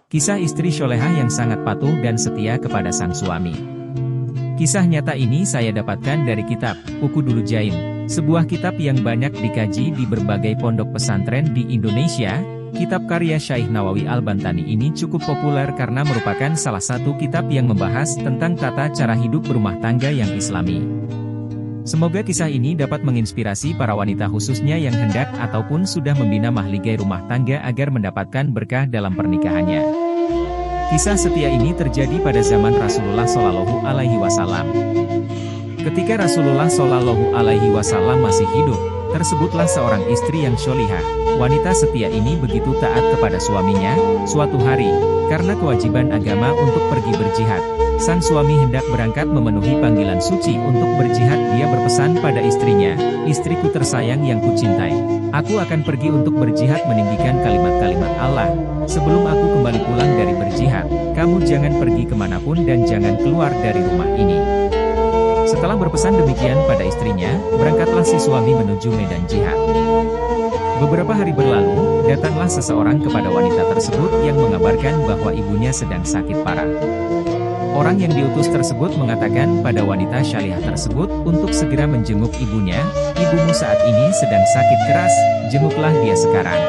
Kisah istri solehah yang sangat patuh dan setia kepada sang suami. Kisah nyata ini saya dapatkan dari kitab Uku Dulu Jain, sebuah kitab yang banyak dikaji di berbagai pondok pesantren di Indonesia. Kitab karya Syekh Nawawi Al-Bantani ini cukup populer karena merupakan salah satu kitab yang membahas tentang tata cara hidup berumah tangga yang islami. Semoga kisah ini dapat menginspirasi para wanita khususnya yang hendak ataupun sudah membina mahligai rumah tangga agar mendapatkan berkah dalam pernikahannya. Kisah setia ini terjadi pada zaman Rasulullah Shallallahu Alaihi Wasallam. Ketika Rasulullah Shallallahu Alaihi Wasallam masih hidup, tersebutlah seorang istri yang sholihah. Wanita setia ini begitu taat kepada suaminya. Suatu hari, karena kewajiban agama untuk pergi berjihad, sang suami hendak berangkat memenuhi panggilan suci untuk berjihad. Dia berpesan pada istrinya, "Istriku tersayang yang kucintai, aku akan pergi untuk berjihad meninggikan kalimat-kalimat Allah. Sebelum aku kembali pulang dari berjihad, kamu jangan pergi kemanapun dan jangan keluar dari rumah ini." Setelah berpesan demikian pada istrinya, berangkatlah si suami menuju medan jihad. Beberapa hari berlalu, datanglah seseorang kepada wanita tersebut yang mengabarkan bahwa ibunya sedang sakit parah. Orang yang diutus tersebut mengatakan pada wanita syalihah tersebut untuk segera menjenguk ibunya. "Ibumu saat ini sedang sakit keras, jenguklah dia sekarang."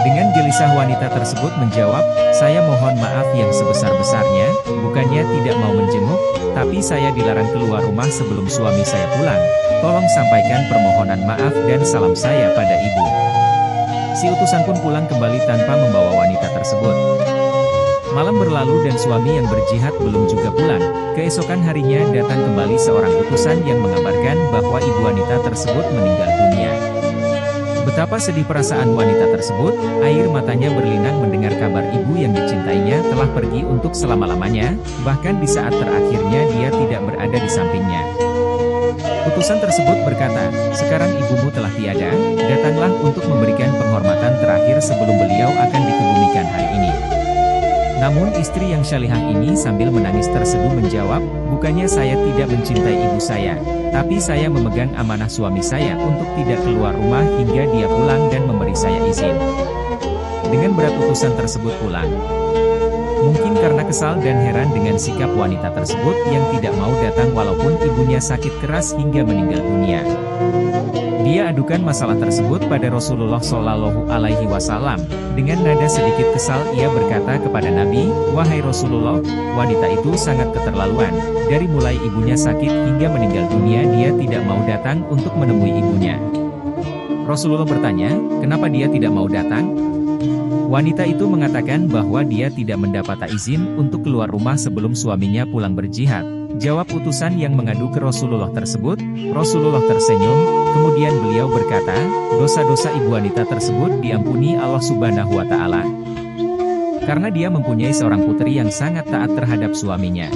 Dengan gelisah wanita tersebut menjawab, "Saya mohon maaf yang sebesar-besarnya, bukannya tidak mau menjenguk, tapi saya dilarang keluar rumah sebelum suami saya pulang. Tolong sampaikan permohonan maaf dan salam saya pada ibu." Si utusan pun pulang kembali tanpa membawa wanita tersebut. Malam berlalu dan suami yang berjihad belum juga pulang. Keesokan harinya datang kembali seorang utusan yang mengabarkan bahwa ibu wanita tersebut meninggal dunia. Betapa sedih perasaan wanita tersebut, air matanya berlinang mendengar kabar ibu yang dicintainya telah pergi untuk selama-lamanya, bahkan di saat terakhirnya dia tidak berada di sampingnya. Utusan tersebut berkata, "Sekarang ibumu telah tiada, datanglah untuk memberikan penghormatan terakhir sebelum beliau akan dikebumikan hari ini." Namun istri yang syalihah ini sambil menangis terseduh menjawab, "Bukannya saya tidak mencintai ibu saya, tapi saya memegang amanah suami saya untuk tidak keluar rumah hingga dia pulang dan memberi saya izin." Dengan berat utusan tersebut pulang. Mungkin karena kesal dan heran dengan sikap wanita tersebut yang tidak mau datang walaupun ibunya sakit keras hingga meninggal dunia. Dia adukan masalah tersebut pada Rasulullah Shallallahu Alaihi Wasallam. Dengan nada sedikit kesal ia berkata kepada Nabi, "Wahai Rasulullah, wanita itu sangat keterlaluan. Dari mulai ibunya sakit hingga meninggal dunia dia tidak mau datang untuk menemui ibunya." Rasulullah bertanya, "Kenapa dia tidak mau datang?" Wanita itu mengatakan bahwa dia tidak mendapat izin untuk keluar rumah sebelum suaminya pulang berjihad. Jawab utusan yang mengadu ke Rasulullah tersebut. Rasulullah tersenyum, kemudian beliau berkata, "Dosa-dosa ibu wanita tersebut diampuni Allah Subhanahu wa Ta'ala. Karena dia mempunyai seorang putri yang sangat taat terhadap suaminya."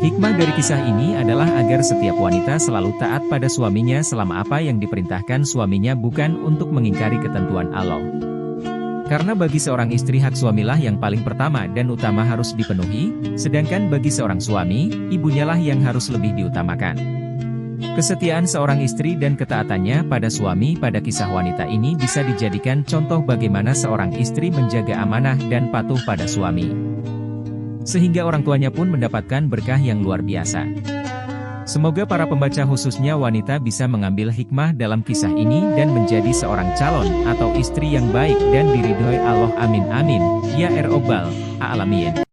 Hikmah dari kisah ini adalah agar setiap wanita selalu taat pada suaminya selama apa yang diperintahkan suaminya bukan untuk mengingkari ketentuan Allah. Karena bagi seorang istri hak suamilah yang paling pertama dan utama harus dipenuhi, sedangkan bagi seorang suami, ibunya lah yang harus lebih diutamakan. Kesetiaan seorang istri dan ketaatannya pada suami pada kisah wanita ini bisa dijadikan contoh bagaimana seorang istri menjaga amanah dan patuh pada suami. Sehingga orang tuanya pun mendapatkan berkah yang luar biasa. Semoga para pembaca khususnya wanita bisa mengambil hikmah dalam kisah ini dan menjadi seorang calon atau istri yang baik dan diridhoi Allah. Amin amin, ya Rabbal Alamin.